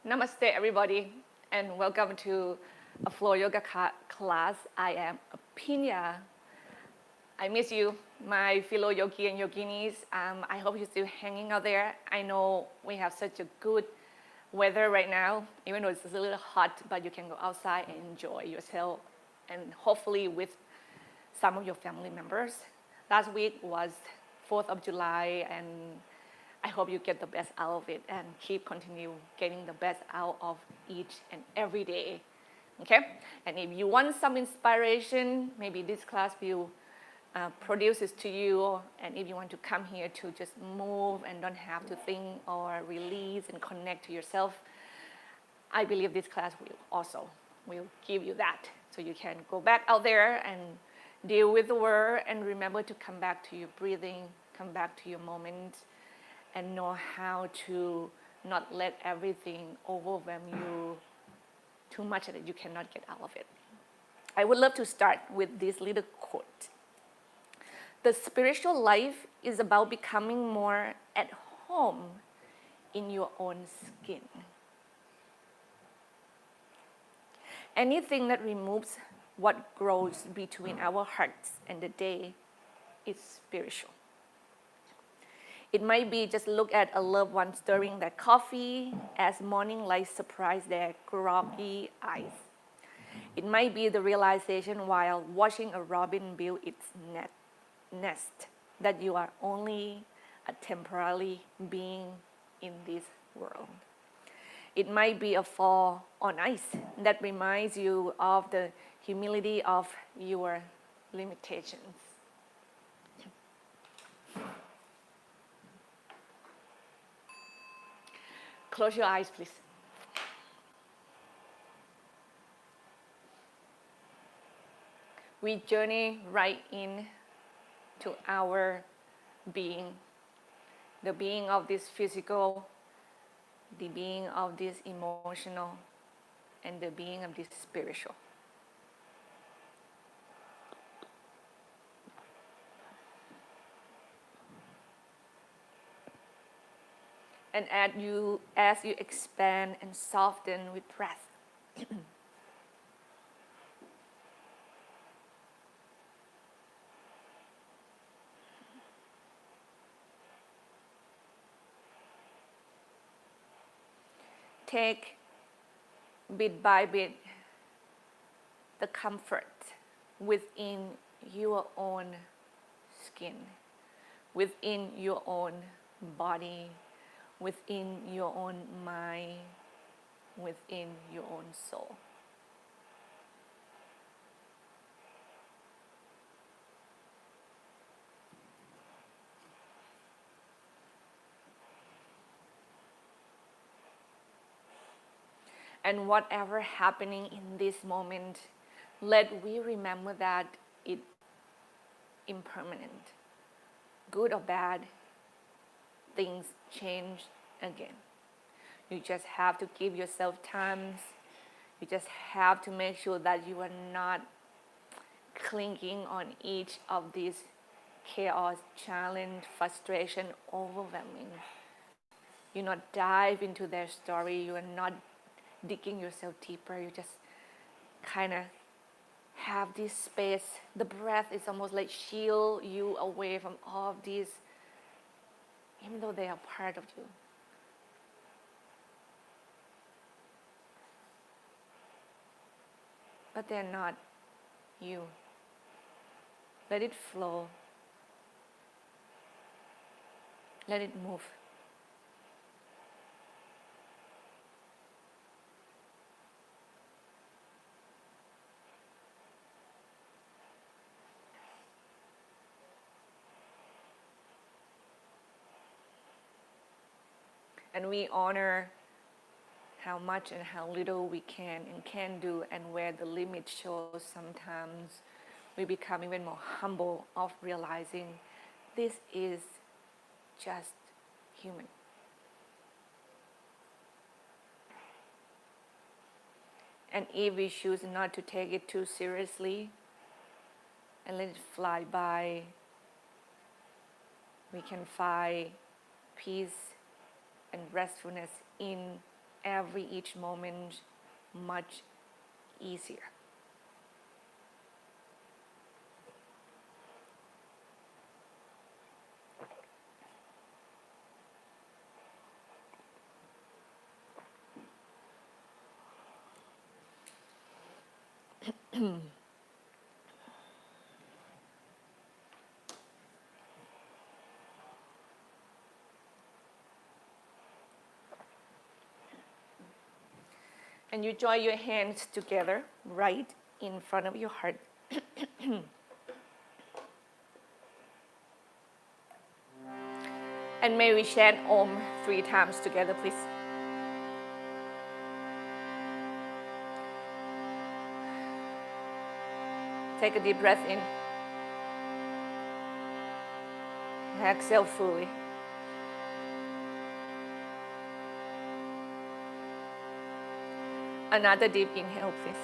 Namaste, everybody, and welcome to a flow yoga class. I am Aphinya. I miss you, my fellow yogi and yoginis. I hope you're still hanging out there. I know we have such a good weather right now, even though it's a little hot, but you can go outside and enjoy yourself, and hopefully with some of your family members. Last week was 4th of July, and I hope you get the best out of it and continue getting the best out of each and every day. Okay? And if you want some inspiration, maybe this class will produce it to you. And if you want to come here to just move and don't have to think or release and connect to yourself, I believe this class will give you that. So you can go back out there and deal with the world and remember to come back to your breathing, come back to your moment, and know how to not let everything overwhelm you too much that you cannot get out of it. I would love to start with this little quote. The spiritual life is about becoming more at home in your own skin. Anything that removes what grows between our hearts and the day is spiritual. It might be just look at a loved one stirring their coffee as morning light surprise their groggy eyes. It might be the realization while watching a robin build its nest that you are only a temporary being in this world. It might be a fall on ice that reminds you of the humility of your limitations. Close your eyes, please. We journey right in to our being, the being of this physical, the being of this emotional, and the being of this spiritual. And as you expand and soften with breath, take bit by bit the comfort within your own skin, within your own body, within your own mind, within your own soul. And whatever happening in this moment, let we remember that it's impermanent. Good or bad, things change again. You just have to give yourself time. You just have to make sure that you are not clinging on each of these chaos, challenge, frustration, overwhelming. You not dive into their story. You are not digging yourself deeper. You just kind of have this space. The breath is almost like shield you away from all of these, even though they are part of you. But they're not you. Let it flow. Let it move. And we honor how much and how little we can and can do, and where the limit shows sometimes we become even more humble of realizing this is just human. And if we choose not to take it too seriously and let it fly by, we can find peace and restfulness in each moment much easier. And you join your hands together right in front of your heart. And may we chant Om 3 times together, please. Take a deep breath in. Exhale fully. Another deep inhale, please.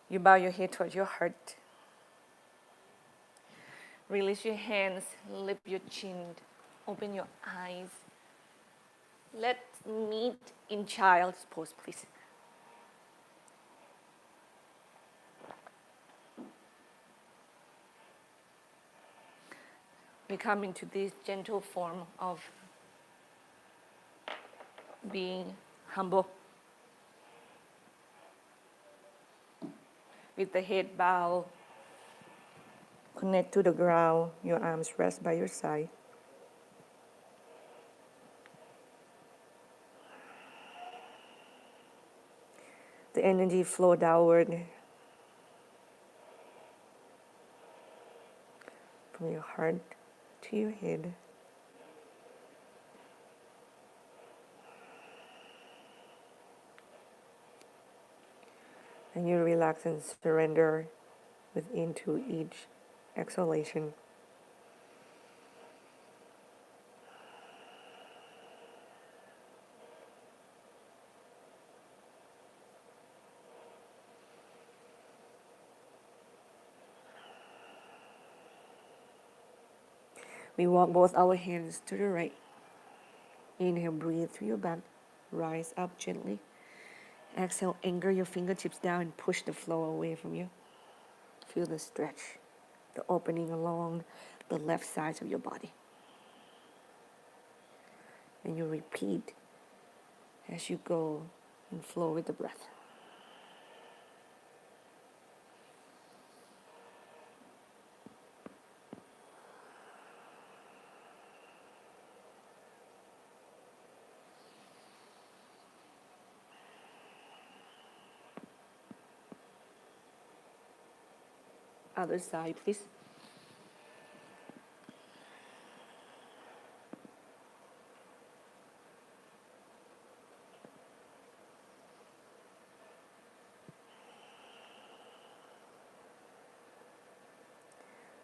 You bow your head towards your heart. Release your hands, lift your chin, open your eyes. Let's meet in child's pose, please. We come into this gentle form of being humble. With the head bowed, connect to the ground, your arms rest by your side. The energy flow downward from your heart to your head. And you relax and surrender within to each exhalation. We walk both our hands to the right. Inhale, breathe through your back. Rise up gently. Exhale, anchor your fingertips down and push the flow away from you. Feel the stretch, the opening along the left side of your body. And you repeat as you go and flow with the breath. Other side, please.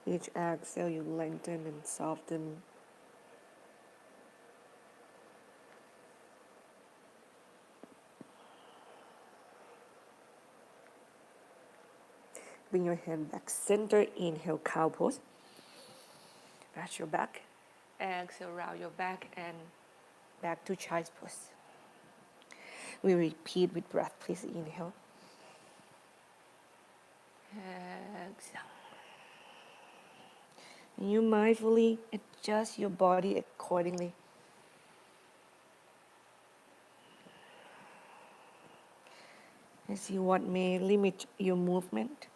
Each exhale, you lengthen and soften. Bring your hand back center. Inhale, cow pose. Rest your back. Exhale, round your back and back to child's pose. We repeat with breath. Please inhale. Exhale. And you mindfully adjust your body accordingly. And see what may limit your movement.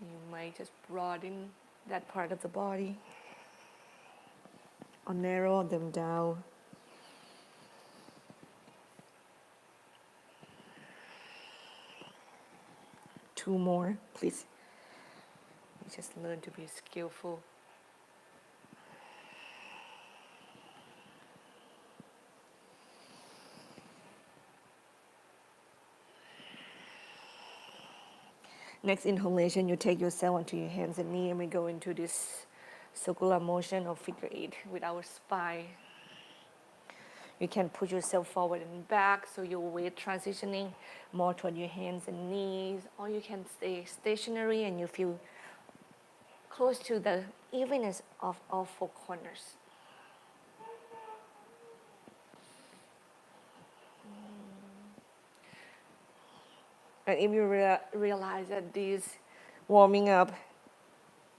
You might just broaden that part of the body or narrow them down. Two more, please. Just learn to be skillful. Next inhalation, you take yourself onto your hands and knees, and we go into this circular motion or figure eight with our spine. You can push yourself forward and back, so your weight transitioning more toward your hands and knees, or you can stay stationary and you feel close to the evenness of all four corners. And if you realize that this warming up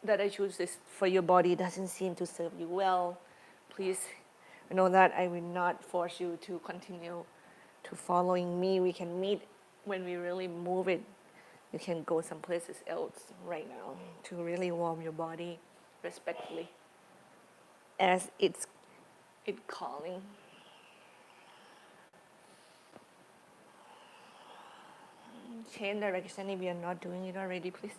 that I choose this for your body doesn't seem to serve you well, please know that I will not force you to continue to following me. We can meet when we really move it. You can go some places else right now to really warm your body respectfully as it's calling. Change direction if you're not doing it already, please.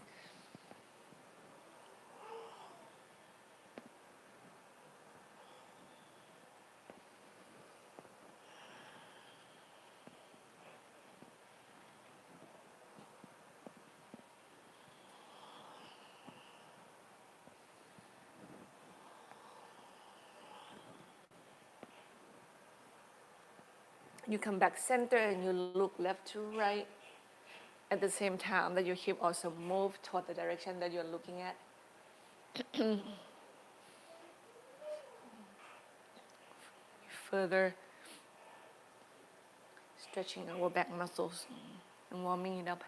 You come back center and you look left to right. At the same time that your hip also move toward the direction that you're looking at. Further stretching our back muscles and warming it up.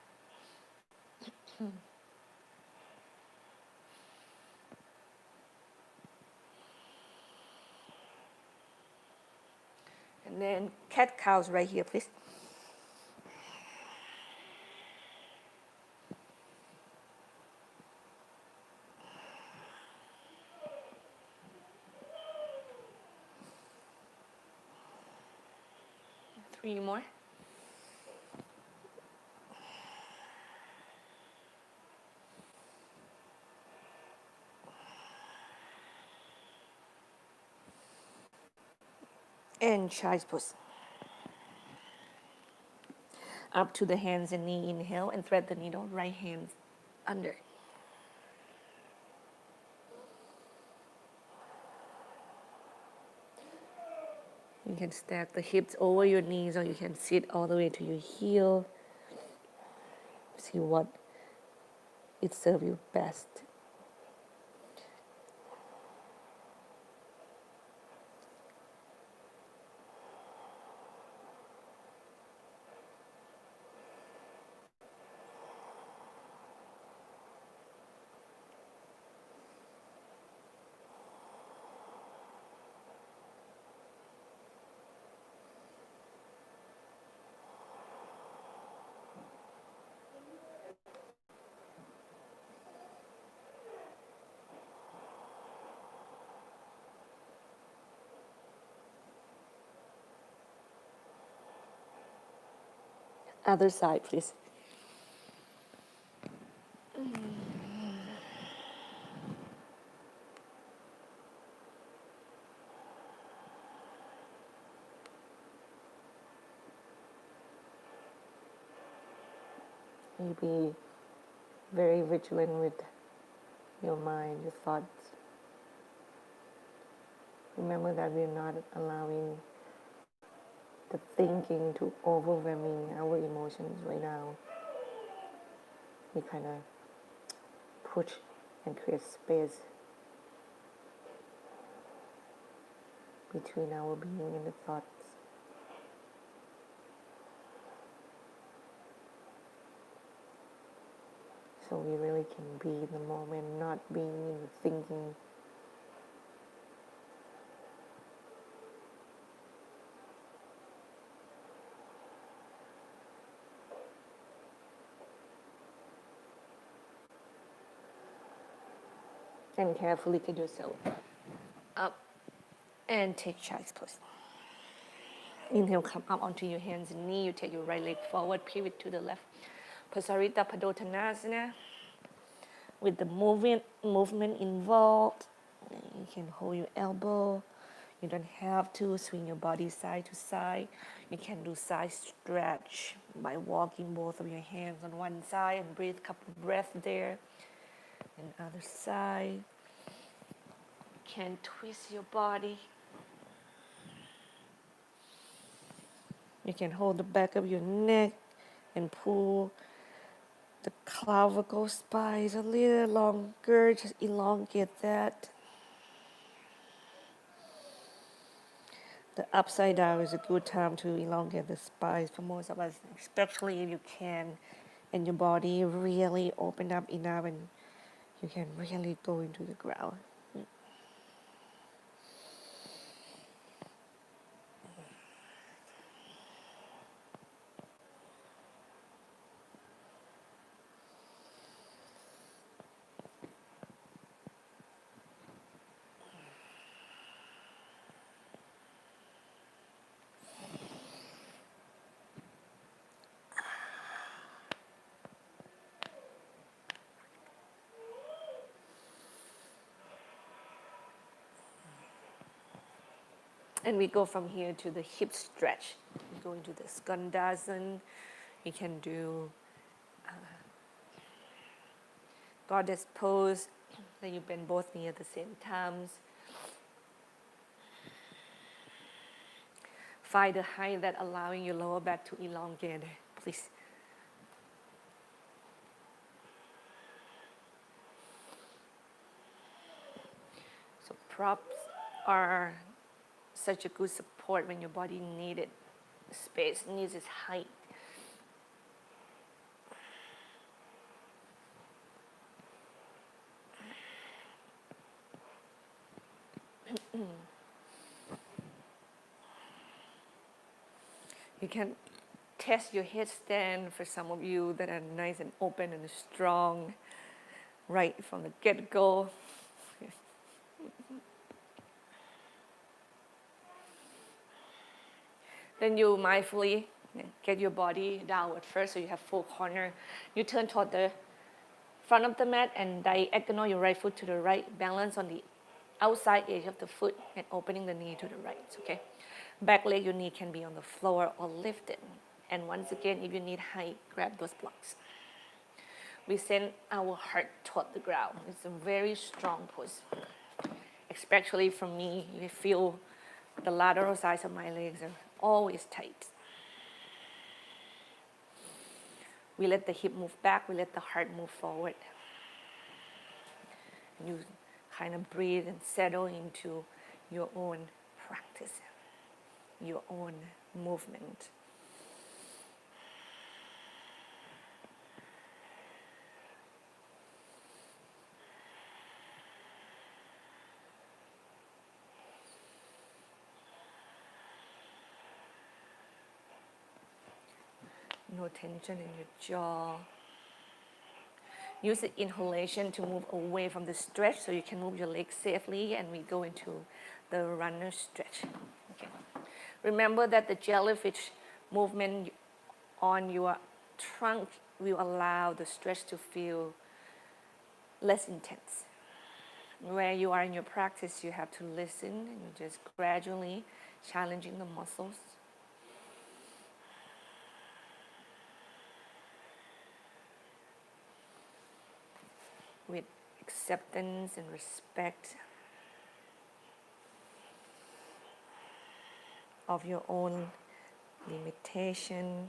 And then cat cows right here, please. Three more. And child's pose. Up to the hands and knee, inhale and thread the needle, right hand under. You can stack the hips over your knees, or you can sit all the way to your heel. See what it serves you best. Other side, please. You be very vigilant with your mind, your thoughts. Remember that we're not allowing the thinking to overwhelming our emotions right now. We kind of push and create space between our being and the thoughts. so we really can be in the moment, not being in thinking. And carefully get yourself up and take child's pose. Inhale, come up onto your hands and knee. You take your right leg forward, pivot to the left. Pasarita Padottanasana. With the movement involved, you can hold your elbow. You don't have to swing your body side to side. You can do side stretch by walking both of your hands on one side and breathe a couple of breaths there. And other side. You can twist your body. You can hold the back of your neck and pull the clavicle spine a little longer. Just elongate that. The upside down is a good time to elongate the spine for most of us, especially if you can, and your body really open up enough and you can really go into the ground. And we go from here to the hip stretch. We go into the Skandasana. You can do goddess pose, that you bend both knees at the same times. Find the height that allowing your lower back to elongate, please. So props are such a good support when your body needed space, needs its height. You can test your headstand for some of you that are nice and open and strong right from the get-go. Then you mindfully get your body downward first, so you have full corner. You turn toward the front of the mat and diagonal your right foot to the right. Balance on the outside edge of the foot and opening the knee to the right, okay? Back leg, your knee can be on the floor or lifted. And once again, if you need height, grab those blocks. We send our heart toward the ground. It's a very strong pose. Especially for me, you feel the lateral sides of my legs are always tight. We let the hip move back, we let the heart move forward. You kind of breathe and settle into your own practice, your own movement. No tension in your jaw. Use the inhalation to move away from the stretch so you can move your legs safely, and we go into the runner stretch. Okay. Remember that the jellyfish movement on your trunk will allow the stretch to feel less intense. Where you are in your practice, you have to listen and you're just gradually challenging the muscles. With acceptance and respect of your own limitation.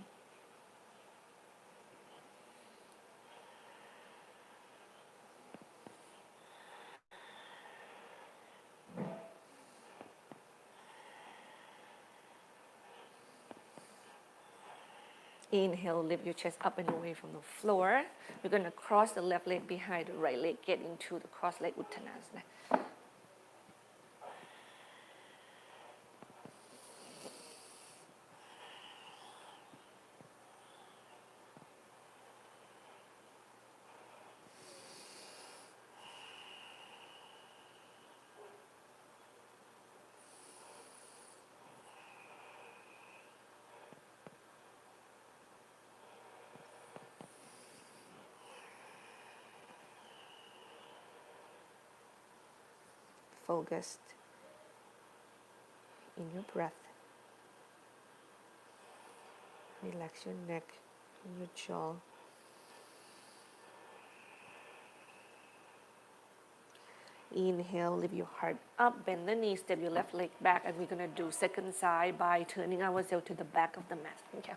Inhale, lift your chest up and away from the floor. You're going to cross the left leg behind the right leg, get into the cross leg Uttanasana. Focused in your breath. Relax your neck and your jaw. Inhale, lift your heart up, bend the knees, step your left leg back, and we're going to do second side by turning ourselves to the back of the mat. Okay.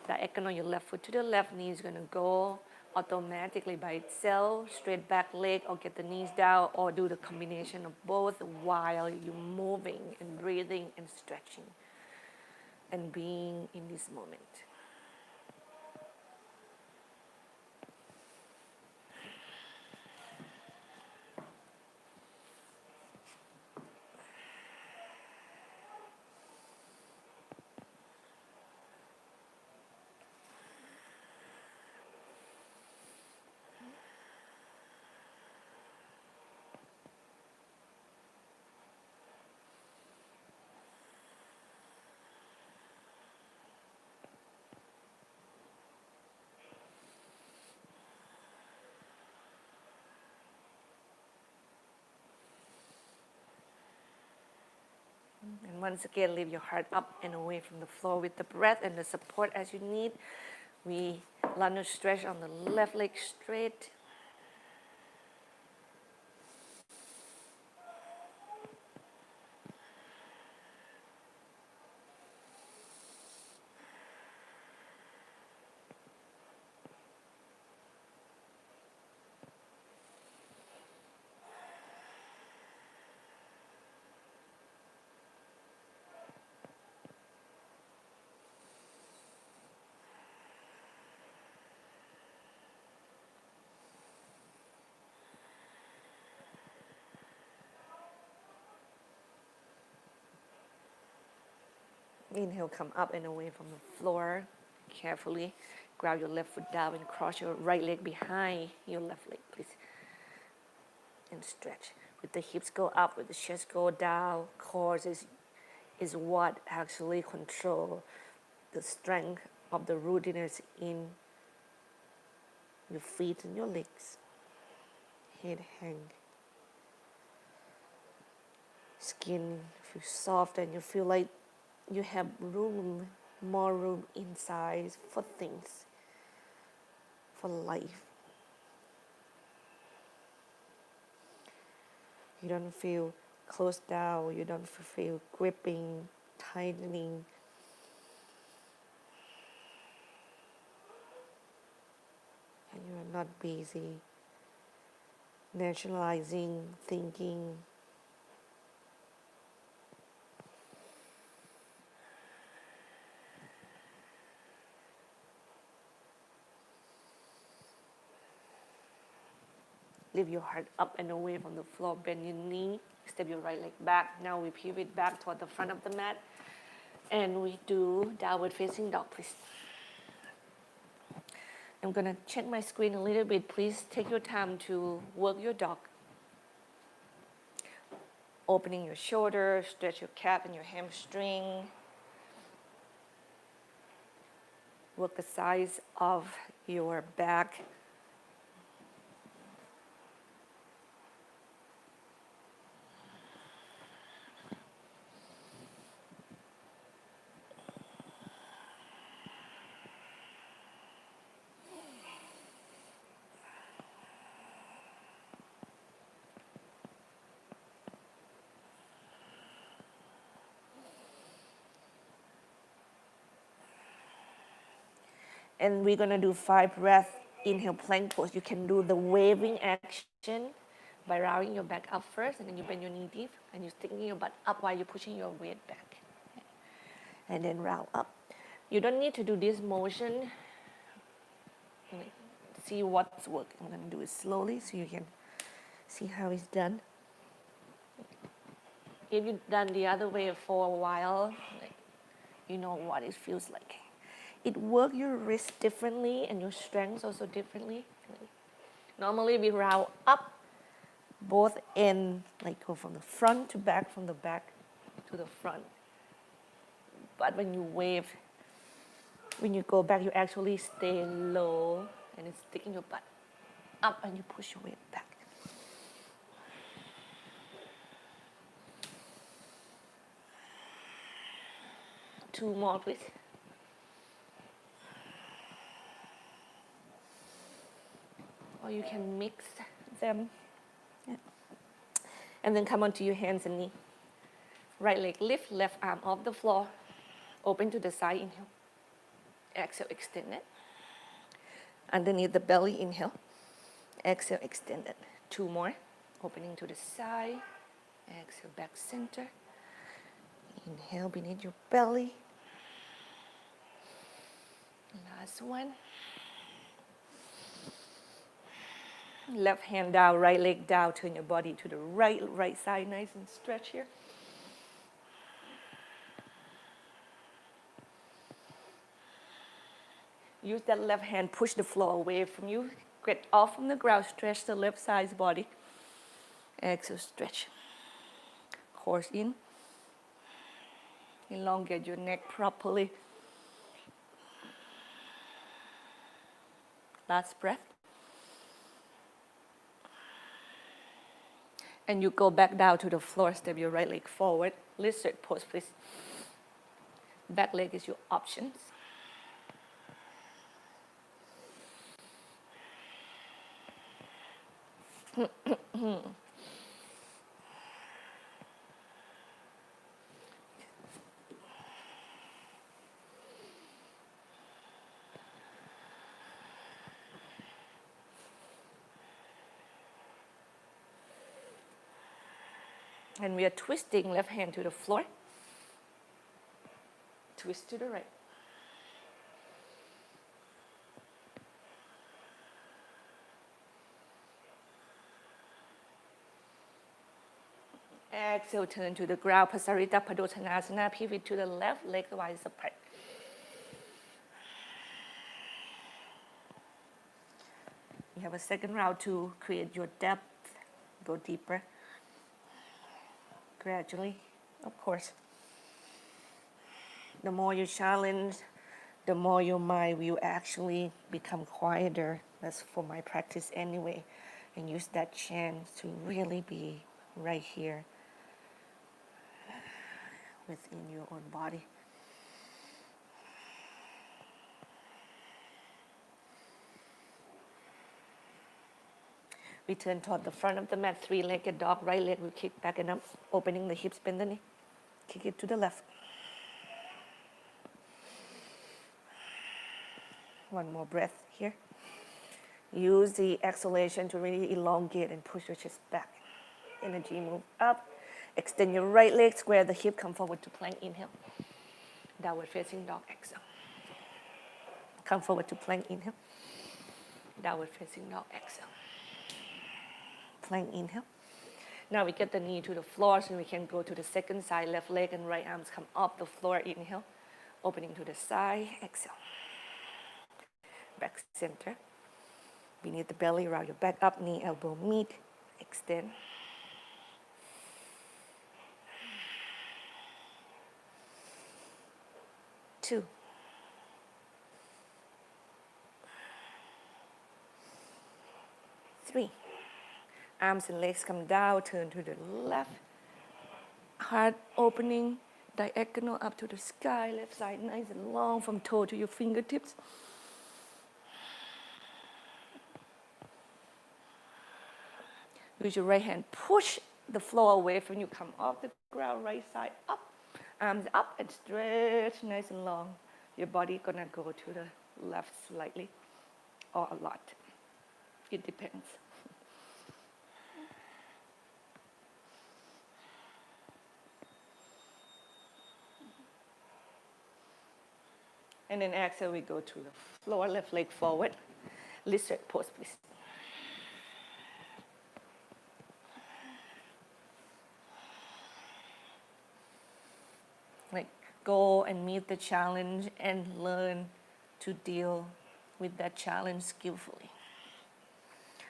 Diagonal your left foot to the left, knee is going to go automatically by itself, straight back leg, or get the knees down, or do the combination of both while you're moving and breathing and stretching and being in this moment. And once again, lift your heart up and away from the floor with the breath and the support as you need. We lunge stretch on the left leg straight. Inhale, come up and away from the floor. Carefully grab your left foot down and cross your right leg behind your left leg, please. And stretch. With the hips go up, with the chest go down. Core is what actually control the strength of the rootiness in your feet and your legs. Head hang. Skin feels soft and you feel like you have room, more room inside for things, for life. You don't feel closed down, you don't feel gripping, tightening. And you are not busy nationalizing, thinking. Lift your heart up and away from the floor. Bend your knee. Step your right leg back. Now we pivot back toward the front of the mat. And we do downward facing dog, please. I'm going to check my screen a little bit. Please take your time to work your dog. Opening your shoulder, stretch your calf and your hamstring. Work the sides of your back. And we're going to do 5 breaths. Inhale, plank pose. You can do the waving action by rounding your back up first, and then you bend your knee deep, and you're sticking your butt up while you're pushing your weight back. And then round up. You don't need to do this motion. See what's working. I'm going to do it slowly so you can see how it's done. If you've done the other way for a while, you know what it feels like. It works your wrist differently and your strength also differently. Normally we round up both ends, like go from the front to back, from the back to the front. But when you wave, when you go back, you actually stay low and it's sticking your butt up and you push your weight back. Two more, please. Or you can mix them. Yeah. And then come onto your hands and knee. Right leg lift, left arm off the floor. Open to the side, inhale. Exhale, extend it. Underneath the belly, inhale. Exhale, extend it. Two more. Opening to the side. Exhale, back center. Inhale beneath your belly. Last one. Left hand down, right leg down. Turn your body to the right side, nice and stretch here. Use that left hand, push the floor away from you. Get off from the ground, stretch the left side's body. Exhale, stretch. Core in. Elongate your neck properly. Last breath. And you go back down to the floor, step your right leg forward. Lizard pose, please. Back leg is your options. And we are twisting left hand to the floor. Twist to the right. Exhale, turn to the ground. Pasarita Padottanasana. Pivot to the left, leg wide apart. You have a second round to create your depth. Go deeper. Gradually, of course. The more you challenge, the more your mind will actually become quieter. That's for my practice anyway. And use that chance to really be right here within your own body. We turn toward the front of the mat, three-legged dog. Right leg will kick back and up, opening the hips, bend the knee. Kick it to the left. One more breath here. Use the exhalation to really elongate and push your chest back. Energy move up. Extend your right leg, square the hip, come forward to plank, inhale. Downward facing dog, exhale. Come forward to plank, inhale. Downward facing dog, exhale. Plank, inhale. Now we get the knee to the floor so we can go to the second side. Left leg and right arms come off the floor, inhale. Opening to the side, exhale. Back center. Beneath the belly, round your back up, knee, elbow meet, extend. Two. Three. Arms and legs come down, turn to the left. Heart opening, diagonal up to the sky, left side nice and long from toe to your fingertips. Use your right hand, push the floor away from you, come off the ground, right side up, arms up and stretch nice and long. Your body gonna go to the left slightly or a lot. It depends. And then exhale, we go to the floor, left leg forward. Lizard pose, please. Like, go and meet the challenge and learn to deal with that challenge skillfully.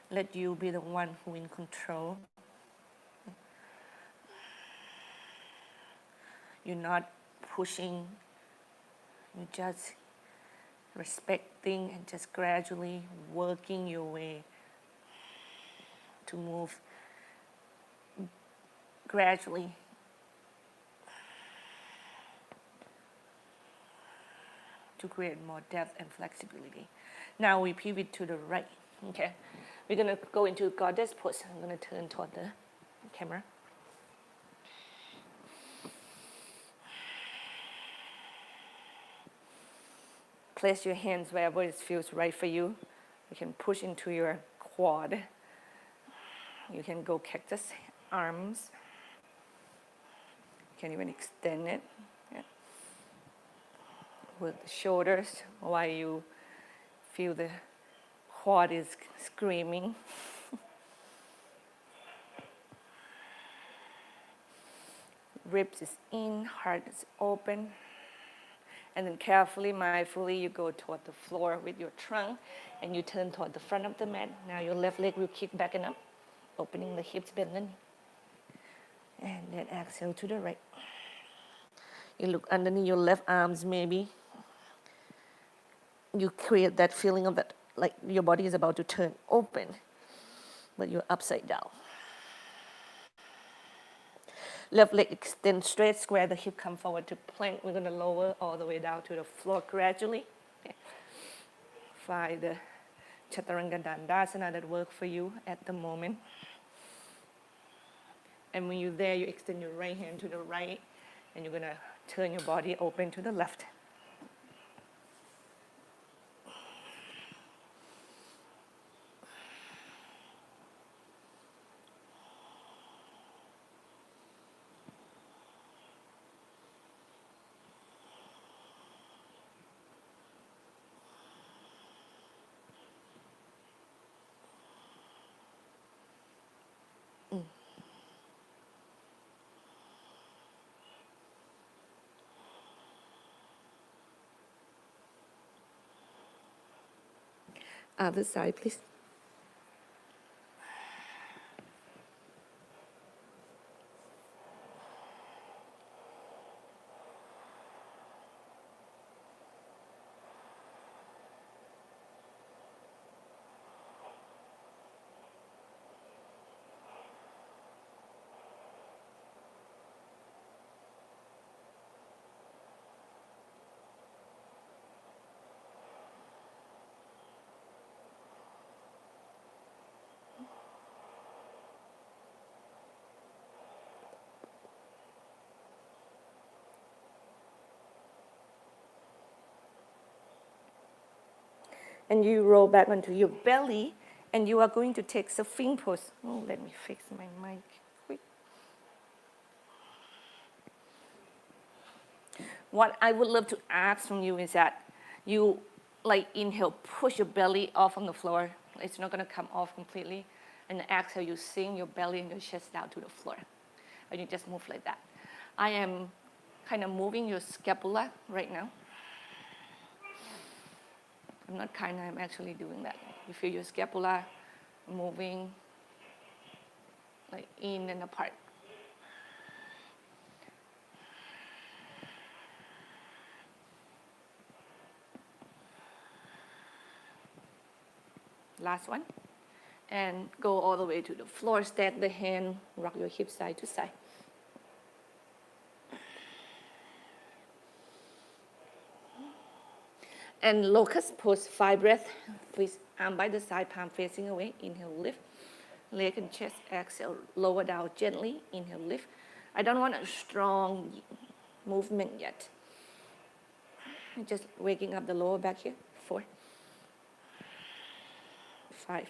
Let you be the one who in control. You're not pushing, you're just respecting and just gradually working your way to move gradually to create more depth and flexibility. Now we pivot to the right. Okay, we're gonna go into goddess pose. I'm gonna turn toward the camera. Place your hands wherever it feels right for you. You can push into your quad. You can go cactus arms. You can even extend it. Yeah. With the shoulders while you feel the quad is screaming. Ribs is in, heart is open. And then carefully, mindfully, you go toward the floor with your trunk and you turn toward the front of the mat. Now your left leg will kick back and up, opening the hips, bend the knee. And then exhale to the right. You look underneath your left arms maybe. You create that feeling of that, like your body is about to turn open, but you're upside down. Left leg extend straight, square the hip, come forward to plank. We're going to lower all the way down to the floor gradually. Okay. Find the Chaturanga Dandasana that works for you at the moment. And when you're there, you extend your right hand to the right, and you're going to turn your body open to the left. Other side, please. And you roll back onto your belly, and you are going to take surfing pose. Oh, let me fix my mic quick. What I would love to ask from you is that you, like, inhale, push your belly off on the floor. It's not going to come off completely. And exhale, you sink your belly and your chest down to the floor. And you just move like that. I am kind of moving your scapula right now. I'm not kind of, I'm actually doing that. You feel your scapula moving like in and apart. Last one. And go all the way to the floor, stack the hand, rock your hips side to side. And locust pose, 5 breaths. Please, arm by the side, palm facing away. Inhale, lift. Leg and chest, exhale, lower down gently. Inhale, lift. I don't want a strong movement yet. Just waking up the lower back here. 4, 5.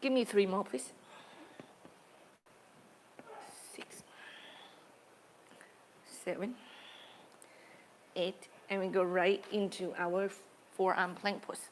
Give me 3 more, please. 6, 7, 8, And we go right into our forearm plank pose.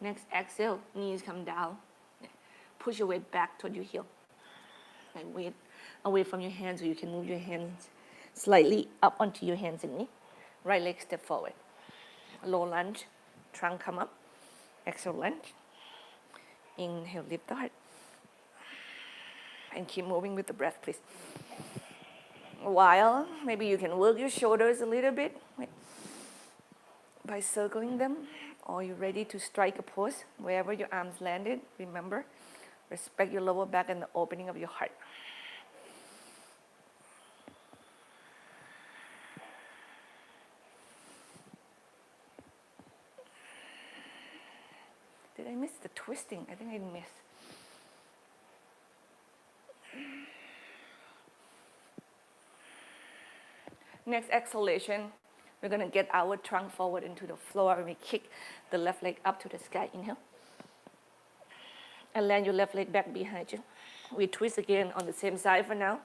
Next, exhale, knees come down. Push your weight back toward your heel. And weight away from your hands so you can move your hands slightly up onto your hands and knee. Right leg step forward. Low lunge, trunk come up. Exhale, lunge. Inhale, lift the heart. And keep moving with the breath, please. While maybe you can work your shoulders a little bit by circling them, or you're ready to strike a pose wherever your arms landed. Remember, respect your lower back and the opening of your heart. Did I miss the twisting? I think I missed. Next exhalation, we're going to get our trunk forward into the floor and we kick the left leg up to the sky. Inhale. And land your left leg back behind you. We twist again on the same side for now.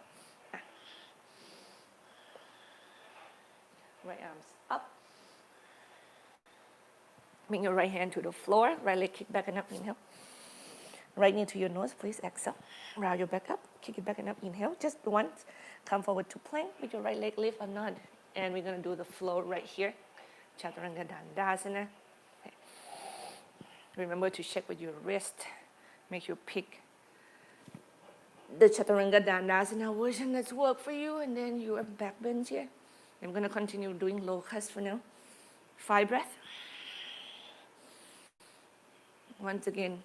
Right arms up. Bring your right hand to the floor. Right leg kick back and up. Inhale. Right knee to your nose, please. Exhale. Round your back up. Kick it back and up. Inhale. Just once. Come forward to plank with your right leg lift or nod. And we're going to do the flow right here. Chaturanga Dandasana. Okay. Remember to check with your wrist. Make sure you pick the Chaturanga Dandasana version that's worked for you. And then your back bends here. I'm going to continue doing locust for now. 5 breaths. Once again,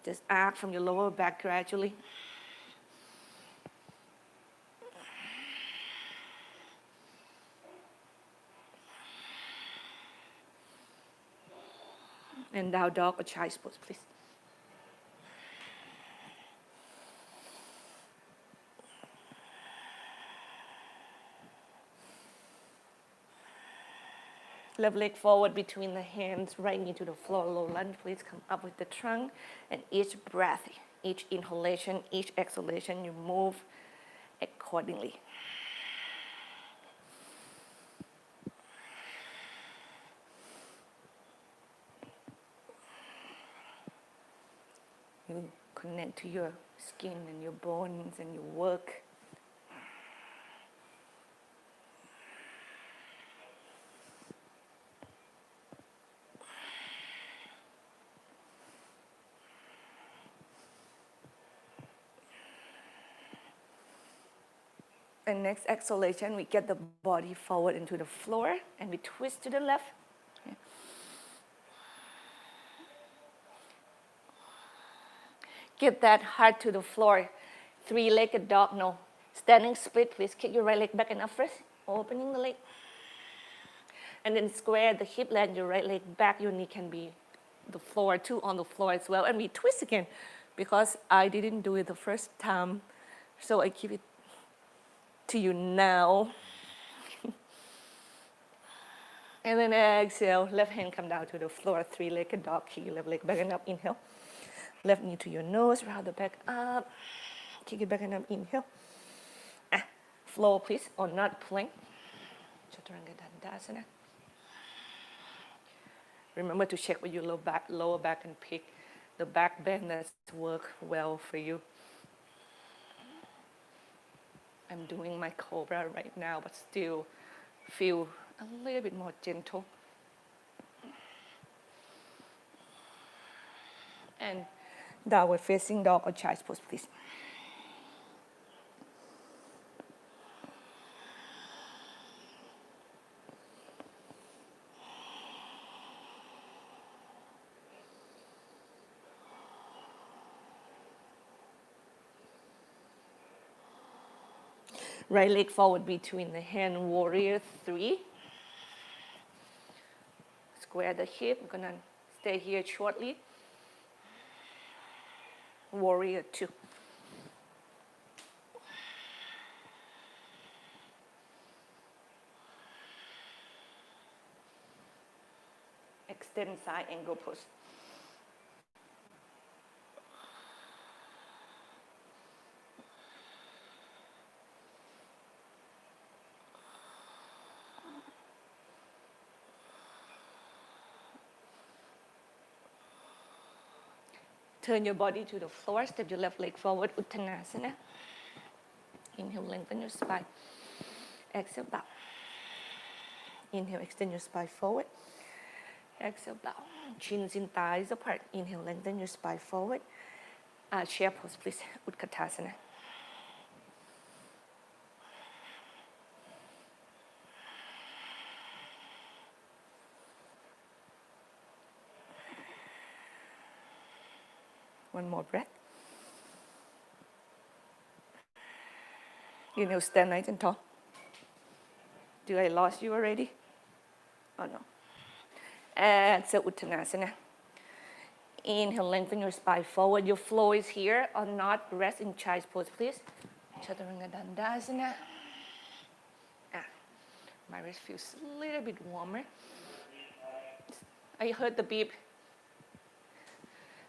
just arc from your lower back gradually. And down dog or child's pose, please. Left leg forward between the hands, right knee to the floor, low lunge. Please come up with the trunk. And each breath, each inhalation, each exhalation, you move accordingly. You connect to your skin and your bones and your work. And next exhalation, we get the body forward into the floor and we twist to the left. Okay. Get that heart to the floor. 3-legged dog, no. Standing split, please kick your right leg back and up first. Opening the leg. And then square the hip, land your right leg back. Your knee can be the floor too, on the floor as well. And we twist again because I didn't do it the first time. So I give it to you now. And then exhale, left hand come down to the floor, 3-legged dog, kick your left leg back and up, inhale. Left knee to your nose, round the back up, kick it back and up, inhale. Flow please, or not plank. Chaturanga Dandasana. Remember to check with your lower back and pick the back bend that's work well for you. I'm doing my cobra right now, but still feel a little bit more gentle. And downward facing dog or child's pose, please. Right leg forward between the hand, warrior 3. Square the hip. I'm gonna stay here shortly. Warrior two. Extend side angle pose. Turn your body to the floor, step your left leg forward, Uttanasana. Inhale, lengthen your spine. Exhale, bow. Inhale, extend your spine forward. Exhale, bow. Chins in thighs apart. Inhale, lengthen your spine forward. Chair pose, please. Utkatasana. One more breath. Inhale, stand nice and tall. Do I lost you already? Oh no. Exhale, Uttanasana. Inhale, lengthen your spine forward. Your flow is here or not. Rest in child's pose, please. Chaturanga Dandasana. My wrist feels a little bit warmer. I heard the beep.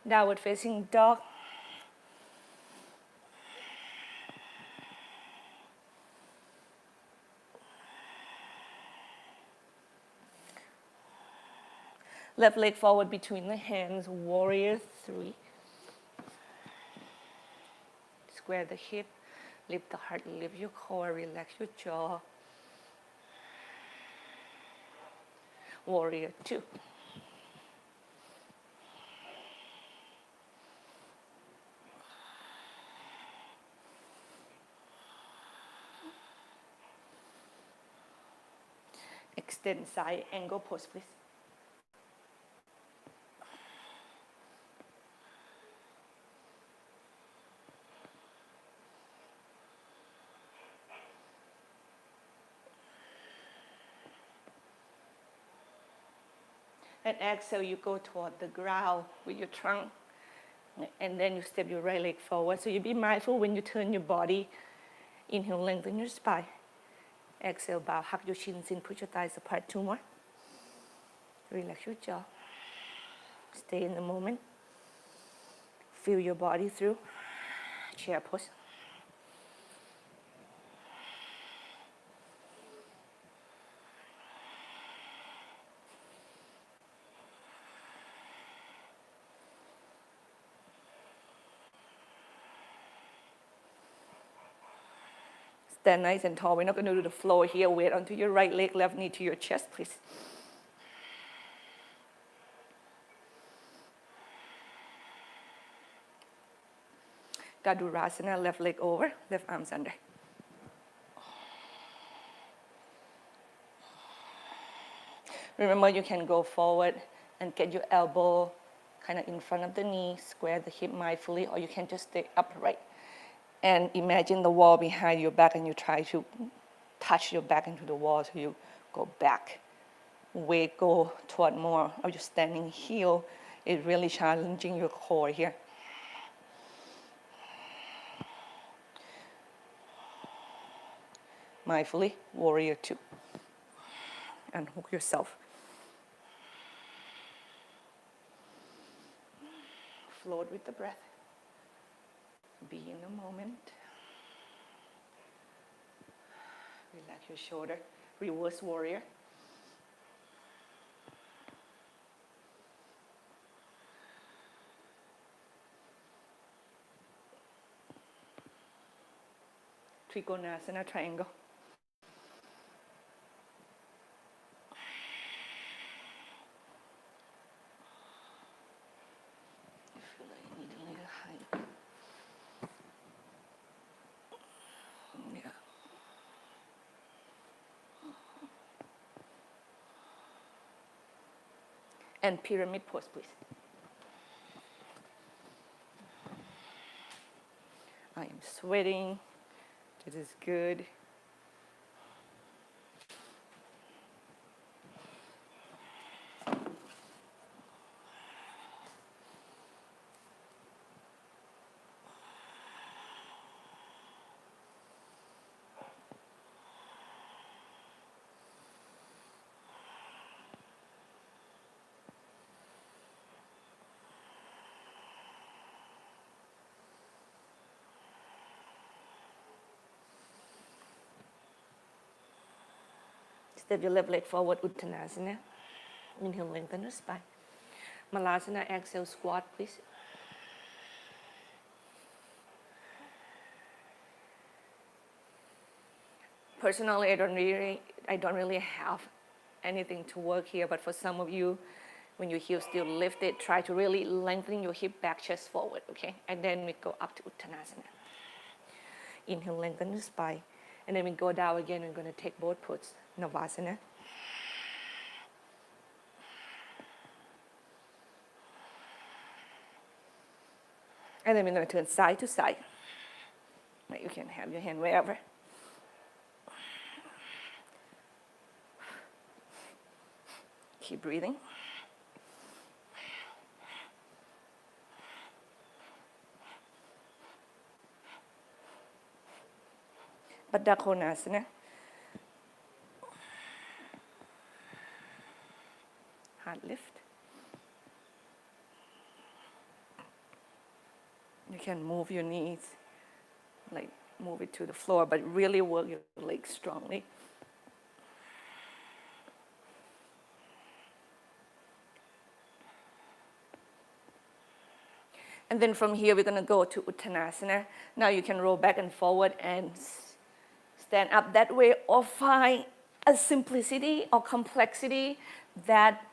Downward facing dog. Left leg forward between the hands, warrior three. Square the hip, lift the heart, lift your core, relax your jaw. Warrior two. Extend side angle pose, please. And exhale, you go toward the ground with your trunk. And then you step your right leg forward. So you be mindful when you turn your body. Inhale, lengthen your spine. Exhale, bow, hug your shins in, put your thighs apart. Two more. Relax your jaw. Stay in the moment. Feel your body through. Chair pose. Stand nice and tall. We're not going to do the floor here. Weight onto your right leg, left knee to your chest, please. Gadurasana, left leg over, left arms under. Remember, you can go forward and get your elbow kind of in front of the knee, square the hip mindfully, or you can just stay upright. And imagine the wall behind your back and you try to touch your back into the wall so you go back. Weight go toward more of your standing heel. It's really challenging your core here. Mindfully, warrior two. Unhook yourself. Float with the breath. Be in the moment. Relax your shoulder. Reverse warrior. Trikonasana, triangle. I feel like you need a little height. Yeah. And pyramid pose, please. I am sweating. This is good. Step your left leg forward, Uttanasana. Inhale, lengthen the spine. Malasana, exhale, squat, please. Personally, I don't really have anything to work here, but for some of you, when your heels still lifted, try to really lengthen your hip back, chest forward, okay? And then we go up to Uttanasana. Inhale, lengthen the spine. And then we go down again. We're going to take both puts. Navasana. And then we're going to turn side to side. You can have your hand wherever. Keep breathing. Baddha Konasana. Heart lift. You can move your knees, like move it to the floor, but really work your legs strongly. And then from here, we're going to go to Uttanasana. Now you can roll back and forward and stand up that way, or find a simplicity or complexity that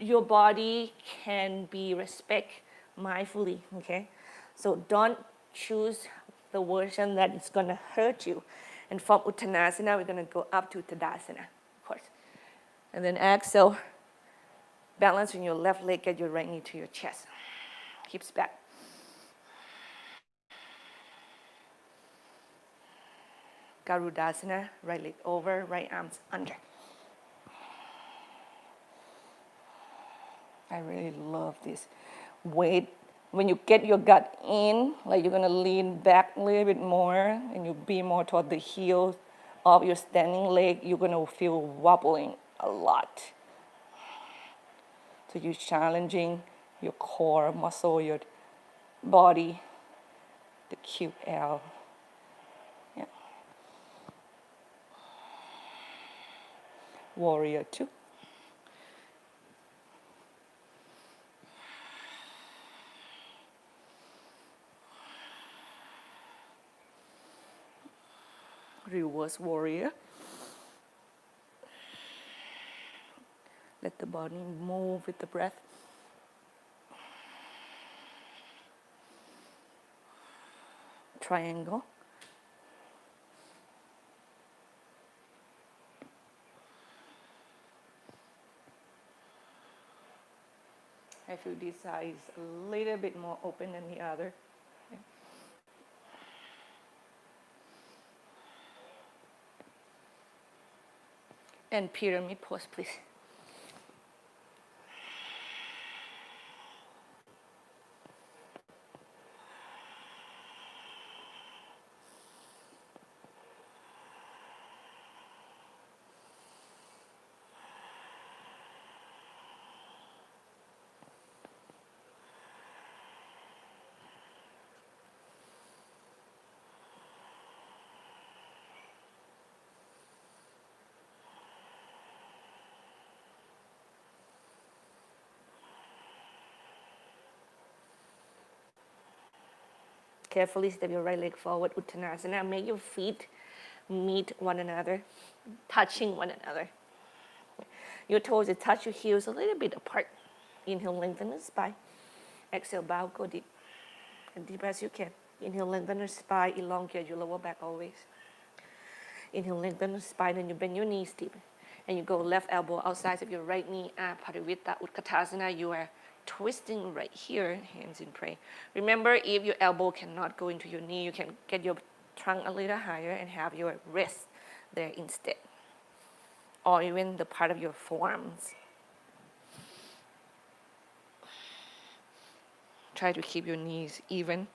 your body can be respect mindfully, okay? So don't choose the version that is going to hurt you. And from Uttanasana, we're going to go up to Tadasana, of course. And then exhale, balance on your left leg, get your right knee to your chest. Hips back. Garudasana, right leg over, right arms under. I really love this. Weight, when you get your gut in, like you're gonna lean back a little bit more and you be more toward the heel of your standing leg, you're gonna feel wobbling a lot. So you're challenging your core muscle, your body, the QL. Yeah. Warrior 2. Reverse warrior. Let the body move with the breath. Triangle. I feel this side is a little bit more open than the other. Okay. And pyramid pose, please. Carefully step your right leg forward, Uttanasana. Make your feet meet one another, touching one another. Your toes touch your heels a little bit apart. Inhale, lengthen the spine. Exhale, bow, go deep. As deep as you can. Inhale, lengthen the spine, elongate your lower back always. Inhale, lengthen the spine, and you bend your knees deep. And you go left elbow outside of your right knee, Parivrtta Utkatasana. You are twisting right here, hands in prayer. Remember, if your elbow cannot go into your knee, you can get your trunk a little higher and have your wrist there instead. Or even the part of your forearms. Try to keep your knees even.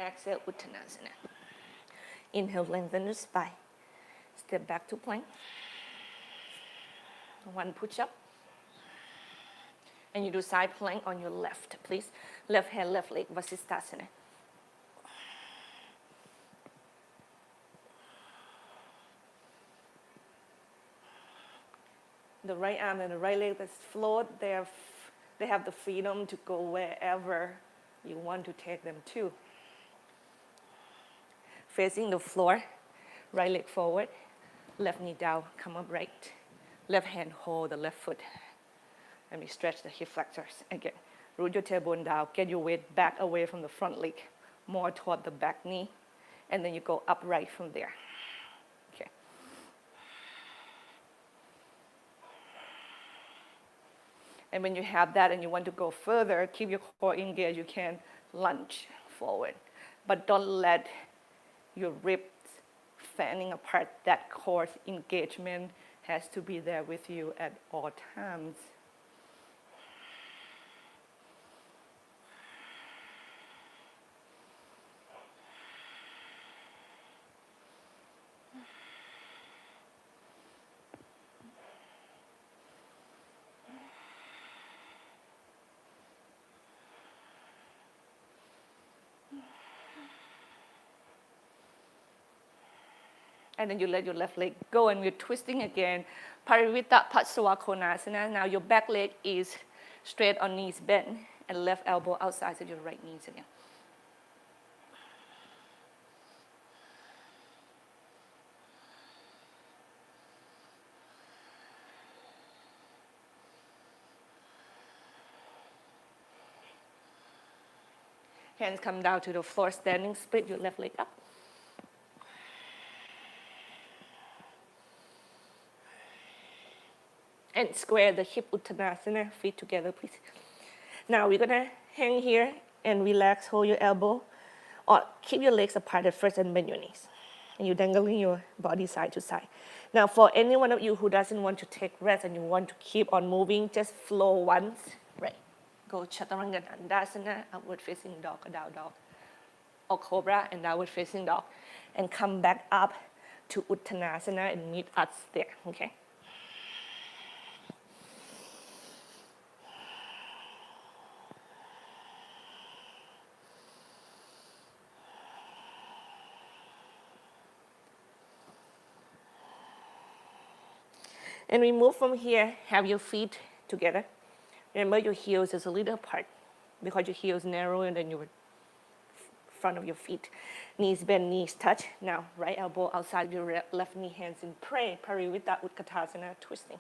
Exhale, Uttanasana. Inhale, lengthen the spine. Step back to plank. One push-up. And you do side plank on your left, please. Left hand, left leg, Vasisthasana. The right arm and the right leg that's float, they have the freedom to go wherever you want to take them to. Facing the floor, right leg forward, left knee down, come up right. Left hand hold the left foot. Let me stretch the hip flexors. Again, root your tailbone down, get your weight back away from the front leg, more toward the back knee, and then you go upright from there. Okay. And when you have that and you want to go further, keep your core engaged, you can lunge forward. But don't let your ribs fanning apart. That core engagement has to be there with you at all times. And then you let your left leg go and you're twisting again. Parivita Patsavakonasana. Now your back leg is straight on knees bent and left elbow outside of your right knees again. Hands come down to the floor, standing, split your left leg up. And square the hip Uttanasana, feet together, please. Now we're gonna hang here and relax, hold your elbow, or keep your legs apart at first and bend your knees. And you're dangling your body side to side. Now for any one of you who doesn't want to take rest and you want to keep on moving, just flow once, right? Go Chaturanga Dandasana, upward facing dog or down dog, or cobra and downward facing dog. And come back up to Uttanasana and meet us there, okay? And we move from here, have your feet together. Remember your heels is a little apart because your heels narrow and then your front of your feet. Knees bend, knees touch. Now, right elbow outside your left knee, hands in prayer. Parivita Utkatasana, twisting.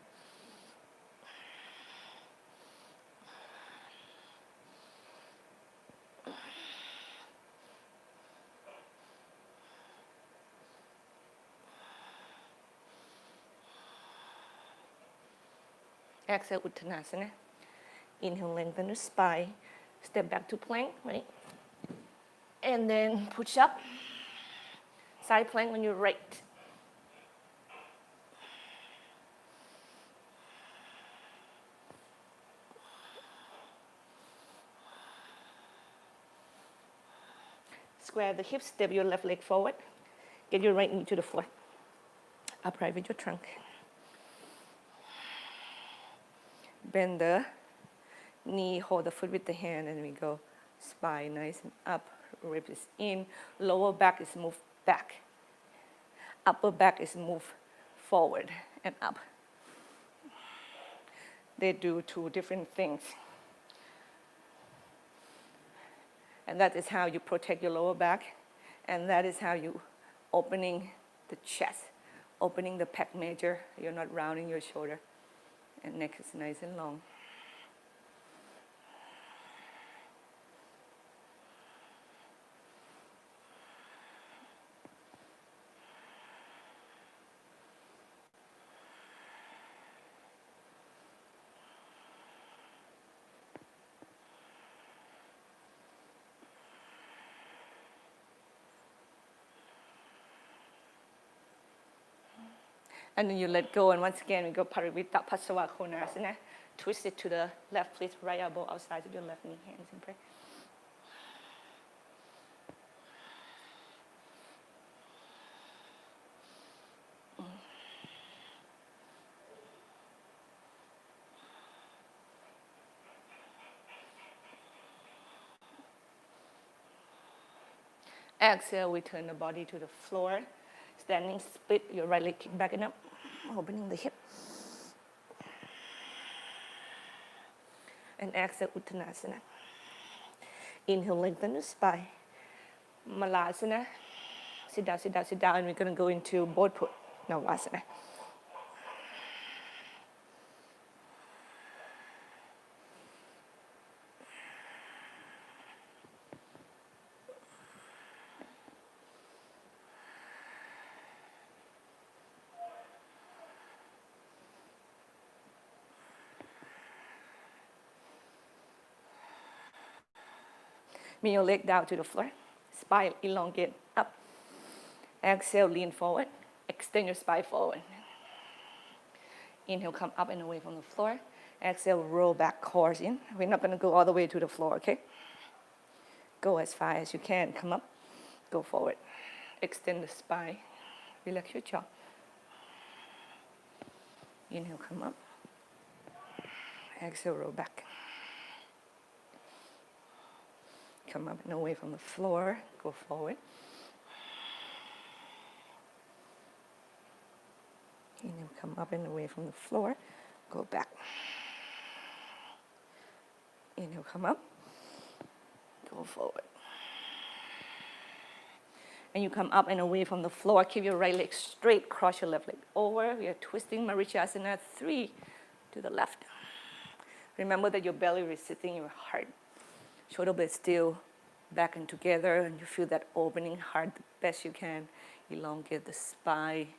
Exhale, Uttanasana. Inhale, lengthen the spine. Step back to plank, right? And then push up. Side plank on your right. Square the hips, step your left leg forward. Get your right knee to the floor. Upright with your trunk. Bend the knee, hold the foot with the hand, and we go spine nice and up, ribs is in, lower back is moved back, upper back is moved forward and up. They do two different things. And that is how you protect your lower back, and that is how you opening the chest, opening the pec major, you're not rounding your shoulder. And neck is nice and long. And then you let go, and once again we go Parivita Patsavakonasana. Twist it to the left, please. Right elbow outside of your left knee, hands in prayer. Exhale, we turn the body to the floor. Standing split, your right leg kick back and up, opening the hip. And exhale, Uttanasana. Inhale, lengthen the spine. Malasana. Sit down, sit down, sit down. And we're going to go into boat put, Navasana. Bring your leg down to the floor. Spine elongate up. Exhale, lean forward. Extend your spine forward. Inhale, come up and away from the floor. Exhale, roll back, chords in. We're not going to go all the way to the floor, okay? Go as far as you can. Come up, go forward. Extend the spine. Relax your jaw. Inhale, come up. Exhale, roll back. Come up and away from the floor. Go forward. Inhale, come up and away from the floor. Go back. Inhale, come up. Go forward. And you come up and away from the floor. Keep your right leg straight. Cross your left leg over. We are twisting Marichyasana 3 to the left. Remember that your belly is sitting in your heart. Shoulder blades still back and together, and you feel that opening heart the best you can. Elongate the spine.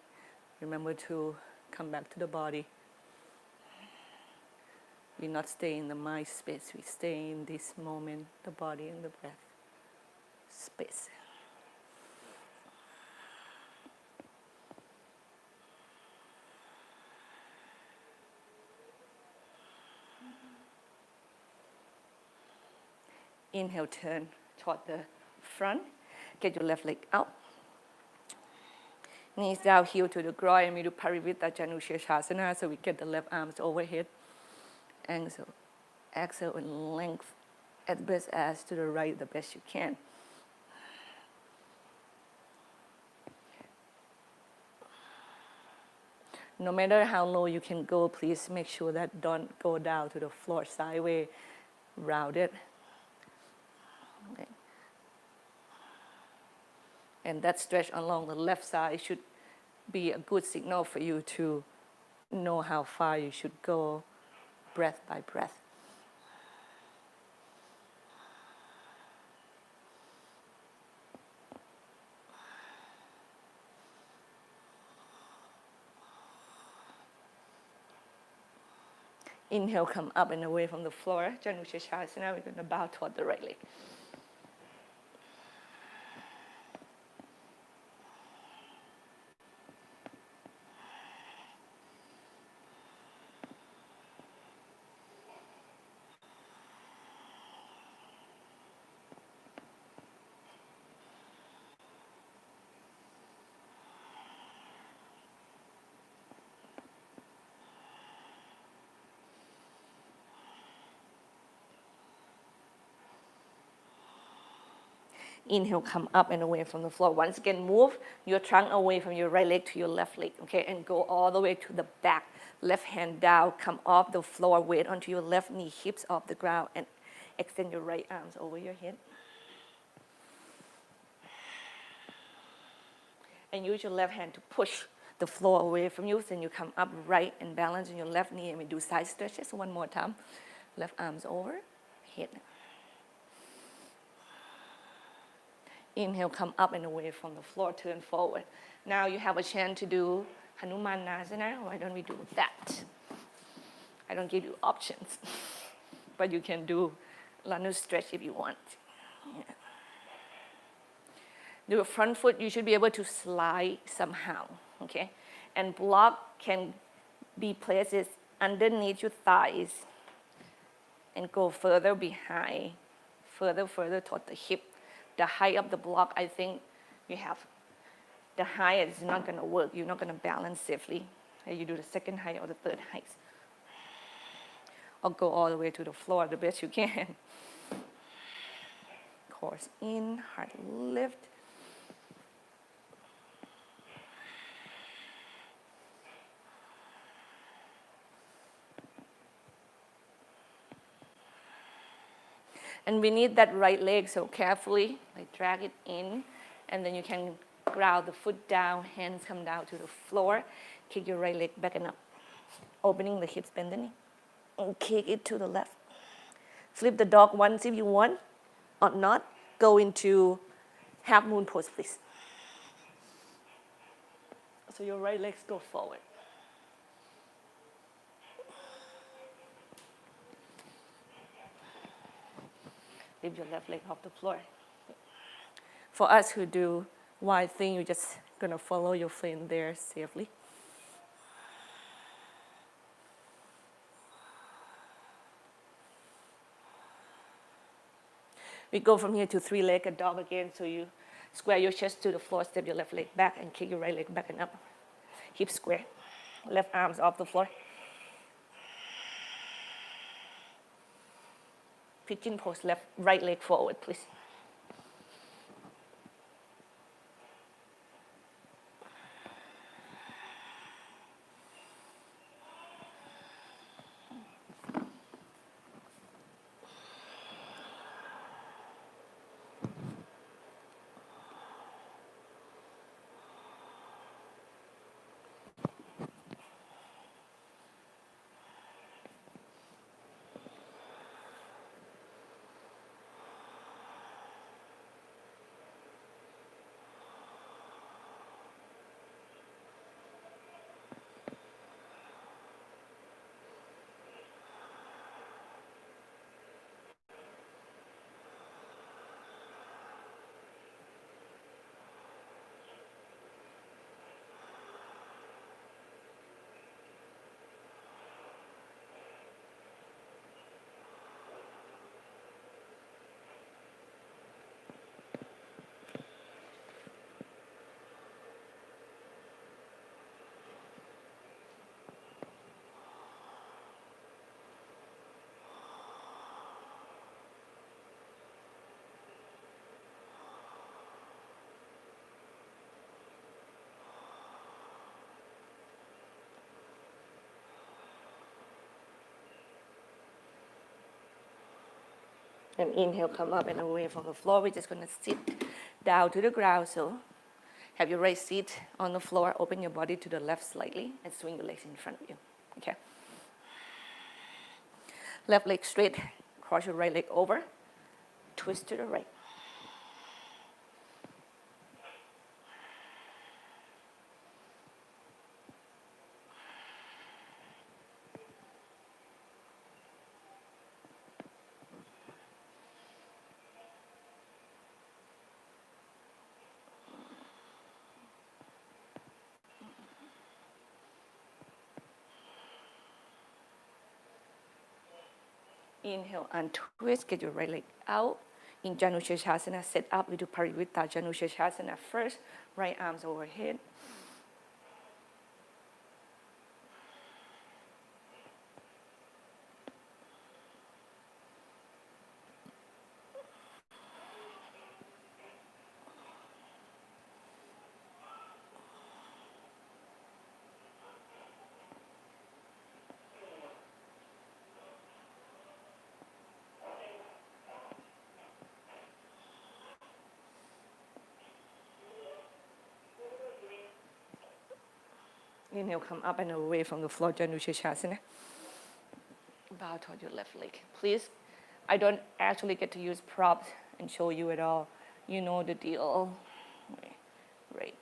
Remember to come back to the body. We not stay in the mind space. We stay in this moment, the body and the breath space. Inhale, turn toward the front. Get your left leg out. Knees down, heel to the groin, and we do Parivritta Janushirshasana, so we get the left arms overhead. Exhale and length at best as to the right the best you can. No matter how low you can go, please make sure that don't go down to the floor sideways, rounded. Okay. And that stretch along the left side should be a good signal for you to know how far you should go, breath by breath. Inhale, come up and away from the floor. Janushirshasana, we're going to bow toward the right leg. Inhale, come up and away from the floor. Once again, move your trunk away from your right leg to your left leg, okay? And go all the way to the back. Left hand down, come off the floor, weight onto your left knee, hips off the ground, and extend your right arms over your head. And use your left hand to push the floor away from you. Then you come up right and balance on your left knee, and we do side stretches one more time. Left arms over, head. Inhale, come up and away from the floor, turn forward. Now you have a chance to do Hanumanasana. Why don't we do that? I don't give you options, but you can do Lanu stretch if you want. Yeah. Do a front foot, you should be able to slide somehow, okay? And block can be placed underneath your thighs and go further behind, further toward the hip. The height of the block, I think you have, the height is not going to work. You're not going to balance safely. You do the second height or the third height. Or go all the way to the floor the best you can. Chords in, heart lift. And we need that right leg, so carefully, like drag it in, and then you can ground the foot down, hands come down to the floor, kick your right leg back and up, opening the hips, bend the knee, and kick it to the left. Flip the dog once if you want, or not. Go into half moon pose, please. So your right legs go forward. Lift your left leg off the floor. For us who do wide thing, you're just gonna follow your friend there safely. We go from here to three-legged dog again, so you square your chest to the floor, step your left leg back, and kick your right leg back and up. Hip square, left arms off the floor. Pigeon pose, right leg forward, please. And inhale, come up and away from the floor. We're just gonna sit down to the ground. So have your right seat on the floor, open your body to the left slightly, and swing your legs in front of you, okay? Left leg straight, cross your right leg over, twist to the right. Inhale, untwist, get your right leg out. In Janu Shirshasana, sit up. We do Parivrtta Janu Shirshasana first. Right arms overhead. Inhale, come up and away from the floor, Janu Shirshasana. Bow toward your left leg. Please, I don't actually get to use props and show you at all. You know the deal. Right.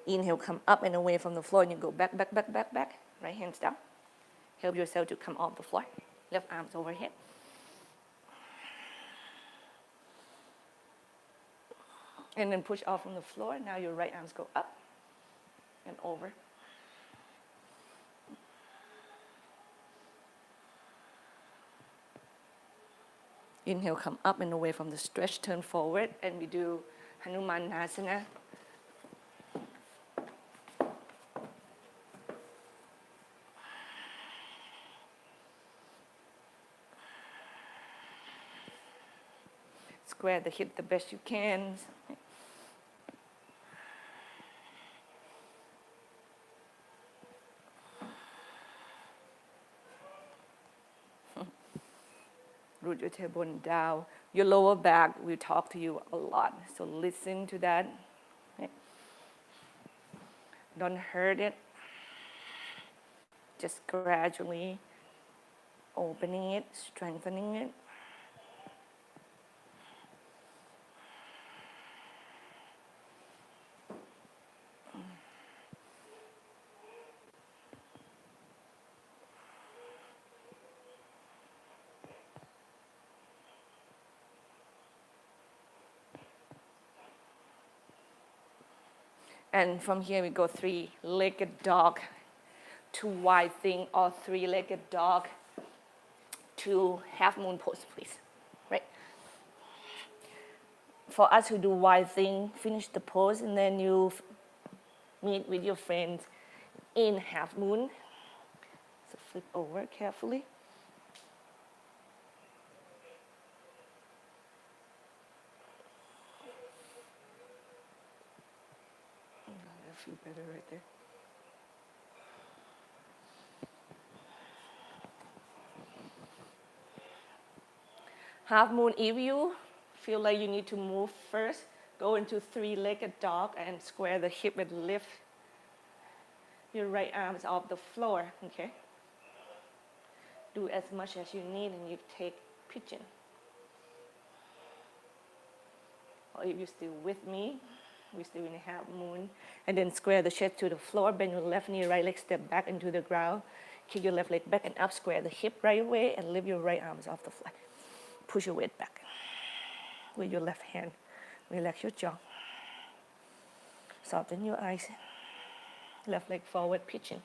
Inhale, come up and away from the floor, and you go back, back, back, back, back. Right hands down. Help yourself to come off the floor. Left arms overhead. And then push off from the floor. Now your right arms go up and over. Inhale, come up and away from the stretch, turn forward, and we do Hanumanasana. square the hip the best you can. Root your tailbone down. Your lower back will talk to you a lot, so listen to that. Don't hurt it. Just gradually opening it, strengthening it. And from here we go three-legged dog to wide thing, or three-legged dog to half moon pose, please. Right? For us who do wide thing, finish the pose and then you meet with your friends in half moon. So flip over carefully. I feel better right there. Half moon, if you feel like you need to move first, go into three-legged dog and square the hip and lift your right arms off the floor, okay? Do as much as you need and you take pigeon. Or if you're still with me, we're still in a half moon. And then square the chest to the floor, bend your left knee, right leg step back into the ground. Kick your left leg back and up, square the hip right away and lift your right arms off the floor. Push your weight back. With your left hand, relax your jaw. Soften your eyes. Left leg forward, pigeon.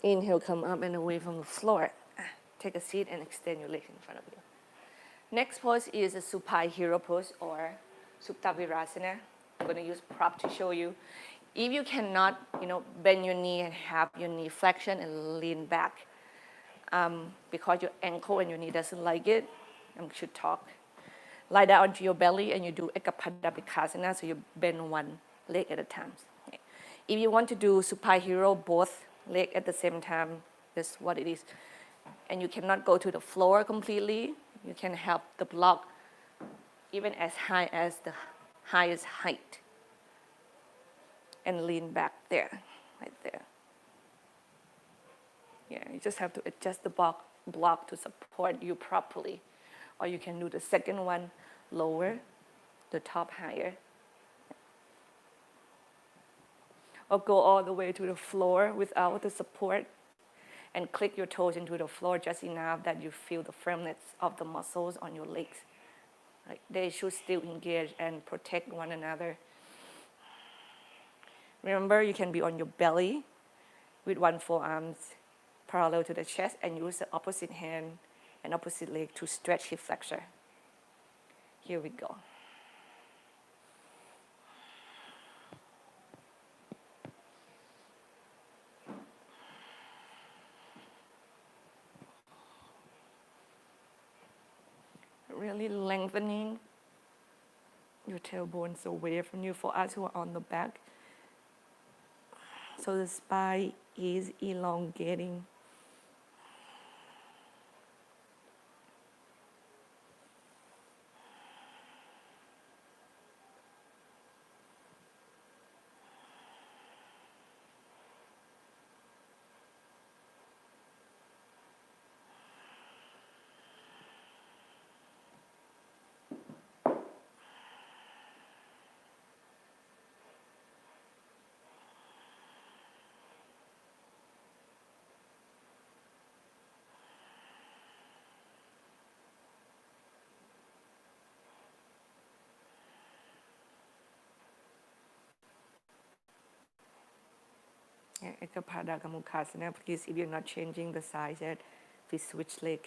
Inhale, come up and away from the floor. Take a seat and extend your legs in front of you. Next pose is a supine hero pose or Supta Virasana. I'm going to use prop to show you. If you cannot, bend your knee and have your knee flexion and lean back, because your ankle and your knee doesn't like it, I should talk. Lie down onto your belly and you do Ekapada Bikasana, so you bend one leg at a time. Okay. If you want to do supine hero, both leg at the same time, that's what it is. And you cannot go to the floor completely. You can have the block even as high as the highest height. And lean back there, right there. Yeah, you just have to adjust the block to support you properly. Or you can do the second one lower, the top higher. Or go all the way to the floor without the support. And click your toes into the floor just enough that you feel the firmness of the muscles on your legs. Like they should still engage and protect one another. Remember, you can be on your belly with one forearm parallel to the chest and use the opposite hand and opposite leg to stretch hip flexor. Here we go. Really lengthening your tailbones away from you for us who are on the back. So the spine is elongating. Ekapada Kamukhasana, please, if you're not changing the size yet, please switch leg.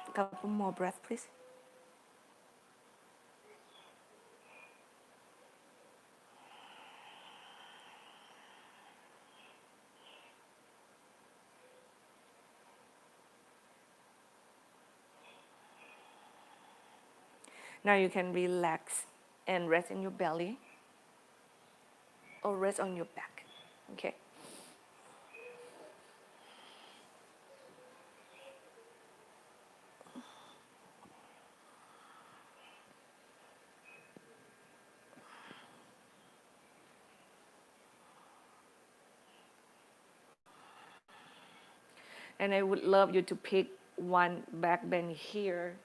A couple more breaths, please. Now you can relax and rest in your belly or rest on your back. Okay. And I would love you to pick one back bend here.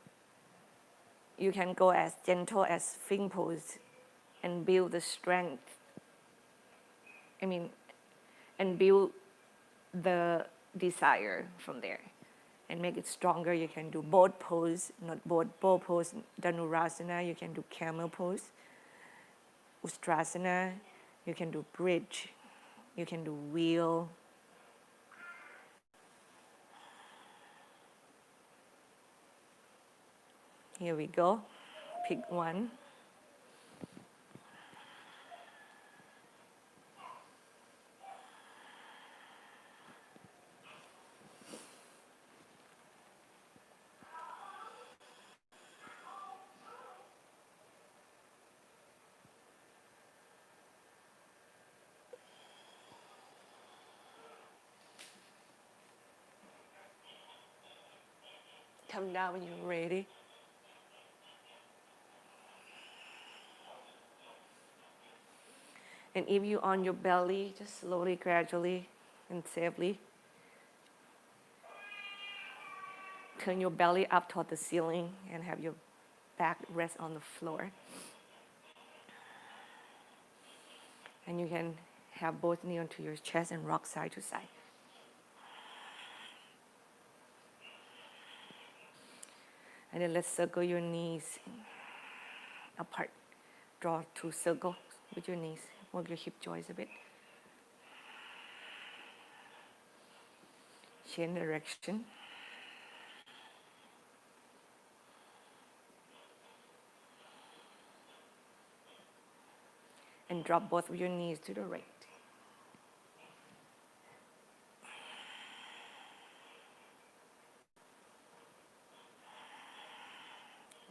You can go as gentle as fin pose and build the strength. And build the desire from there and make it stronger. You can do boat pose, not boat pose, Dhanurasana. You can do camel pose, Ustrasana. You can do bridge. You can do wheel. Here we go. Pick one. Come down when you're ready. And if you're on your belly, just slowly, gradually, and safely, turn your belly up toward the ceiling and have your back rest on the floor. And you can have both knees onto your chest and rock side to side. And then let's circle your knees apart. Draw two circles with your knees. Move your hip joints a bit. Change direction. And drop both of your knees to the right.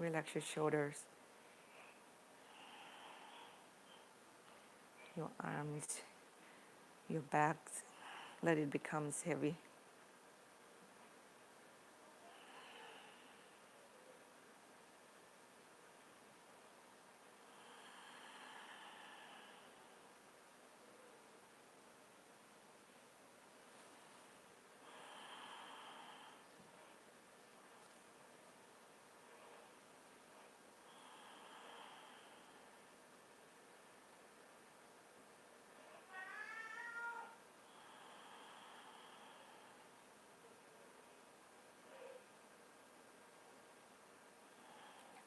Relax your shoulders, your arms, your back. Let it become heavy.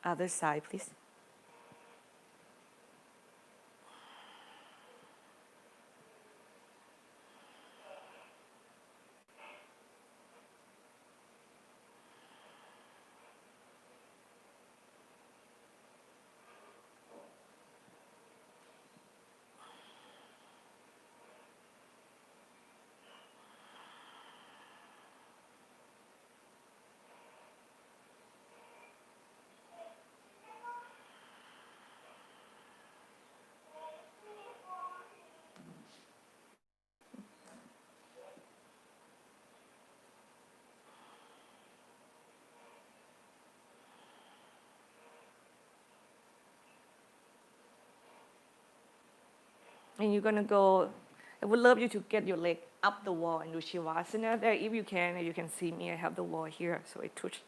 Other side, please. And you're gonna go, I would love you to get your leg up the wall and do Shavasana there if you can. You can see me, I have the wall here, so I touch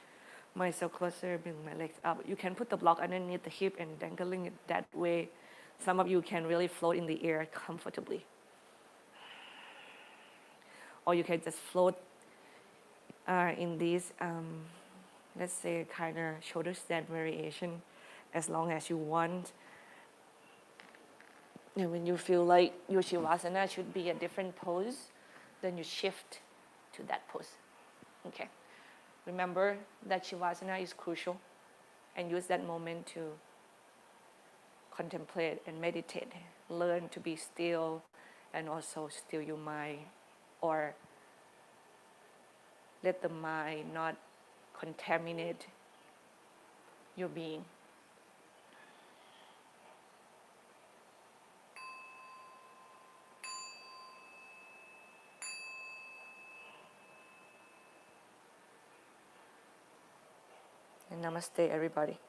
myself closer, bring my legs up. You can put the block underneath the hip and dangling it that way. Some of you can really float in the air comfortably. Or you can just float in this, let's say, kind of shoulder stand variation as long as you want. And when you feel like your Shavasana should be a different pose, then you shift to that pose. Okay. Remember that Shavasana is crucial, and use that moment to contemplate and meditate. Learn to be still and also still your mind, or let the mind not contaminate your being. And namaste, everybody.